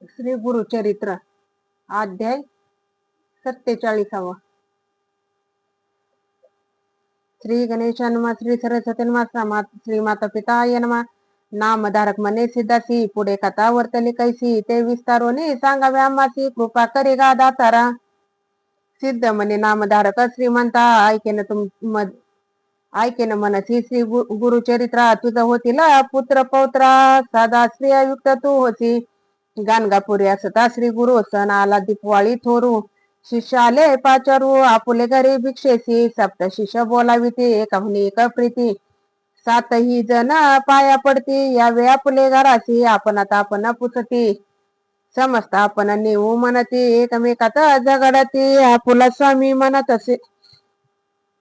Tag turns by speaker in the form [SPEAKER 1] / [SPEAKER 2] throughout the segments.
[SPEAKER 1] श्री गुरुचरित्र अध्याय 47. श्री गणेशा नमः. श्री सरस्वती नमः. श्री माता पिताय नमः. नामधारक म्हणे सिद्धासी, पुढे कथा वर्तली कैसी, ते विस्तारोने सांगावे आम्हासी, कृपा करे गा दातारा. सिद्ध म्हणे नामधारक श्रीमंता, ऐकेन मनसी श्री गुरुचरित्रा. तुझ होतील पुत्र पौत्रा, साधा स्त्रियायुक्त तू होती. गाणगापुरी असता श्री गुरु, सण आला दीपवाळी थोरू. शिष्य आले पाचारू, आपुले घरी भिक्षेसी. सप्त शिष्य बोलाविती, एकाहून एक प्रीती. सातही जण पाया पडती, यावे आपुले घरासी. आपण आता आपण पुसती, समजता आपण नेऊ म्हणती. एकमेकात झगडती, आपुला स्वामी म्हणत असे.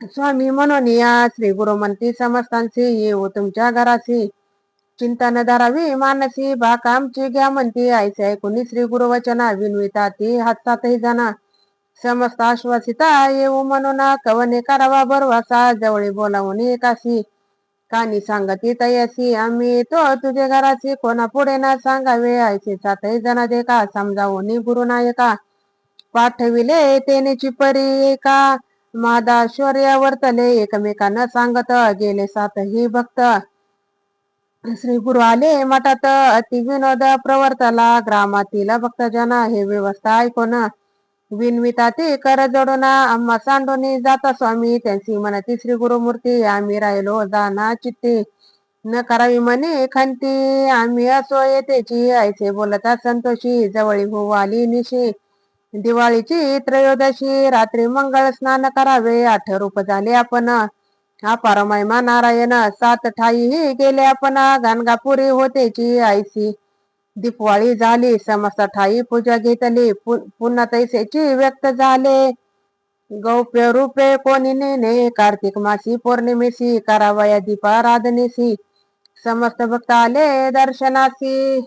[SPEAKER 1] स्वामी म्हणून या श्री गुरु म्हणती समस्तांसी, येऊ तुमच्या घरासी. चिंता न धरावी मानसी, भाक आमची घ्या म्हणती. ऐसे ऐकून श्री गुरु वचना, विनविता ती हातातही जाना. समस्त आश्वासिता, येऊ म्हणून कवने करावा भरवासा. जवळी बोलावून एकासी, कानी सांगती तयासी. आम्ही येतो तुझे घराची, कोणा पुढे ना सांगावे. ऐसे सातही जण देखा, समजावून गुरुनायका. पाठविले तेनेची परी एका, महादाश्वर्य वर्तले. एकमेकांना सांगत गेले सातही भक्त. श्री गुरु आले मठात, अति विनोद प्रवर्तला. ग्रामातील भक्तजना हे व्यवस्था ऐकून, विनविता ती कर जोडून. आम्हा सांडून जाता स्वामी, त्यांची म्हणती श्री गुरुमूर्ती. आम्ही राहिलो जाना चित्ती, न करावी म्हणे खंती. आम्ही असो येतेची, ऐसे बोलता संतोषी. जवळी होऊ आली निशी, दिवाळीची त्रयोदशी. रात्री मंगळ स्नान करावे, 8 रूप झाले आपण. अपार महिमा नारायण, 7 ठाई गेले आपण. गाणगापुरी होतेची ऐसी, दीपवाळी झाली. समस्त ठाई पूजा घेतली, पुन्हा तैसेची व्यक्त झाले. गौप्य रूपे कोणी नेणे, कार्तिक मासी पौर्णिमेसी. करावया दीपाराधनेसी, समस्त भक्त आले दर्शनासी.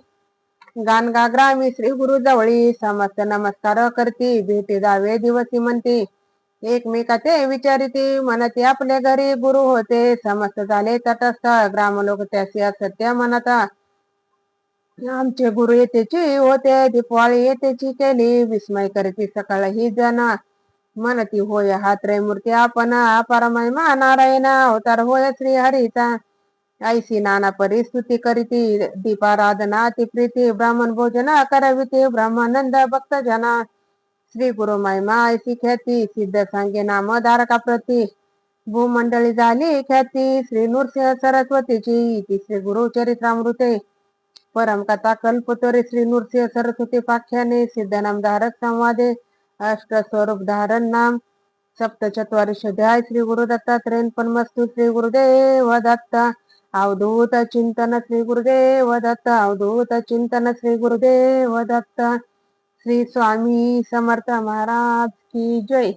[SPEAKER 1] गाणगा ग्रामी श्री गुरु जवळी, समस्त नमस्कार करती. भेटी जावे दिवसी म्हणती, एकमेकाते विचारिती. म्हणती आपले घरी गुरु होते. समस्त झाले तटस्थ, ग्रामलोक त्यासी असत्य म्हणता. आमचे गुरु येतेची होते, दीपवाळी येतेची केली. विस्मय करती सकाळ ही जना, म्हणती होय हा त्रयमूर्ती आपण. अपार महिमा नारायण, अवतार होय श्री हरीचा. ऐसी नाना परी स्तुती करीती, दीपाराधना ती प्रीती. ब्राह्मण भोजन करविती, ब्रह्मानंद भक्त जना. श्री गुरु महिमा ऐसी ख्याती, सिद्ध सांगे नाम धारका प्रती. भूमंडळी झाली ख्याती, श्री नृसिंह सरस्वतीची. इति श्री गुरु चरित्रामृते, परम कथा कल्पतोरे. श्री नृसिंह सरस्वती पाख्याने, सिद्ध नाम धारक संवादे. अष्ट स्वरूप धारण नाम, सप्तचत्वारिशोध्याय. श्री गुरु दत्तात्रेय परमस्तु. श्री गुरुदेव दत्त. अवधूत चिंतन श्री गुरुदेव दत्त. अवधूत चिंतन श्री गुरुदेव दत्त. श्री स्वामी समर्थ महाराज की जय.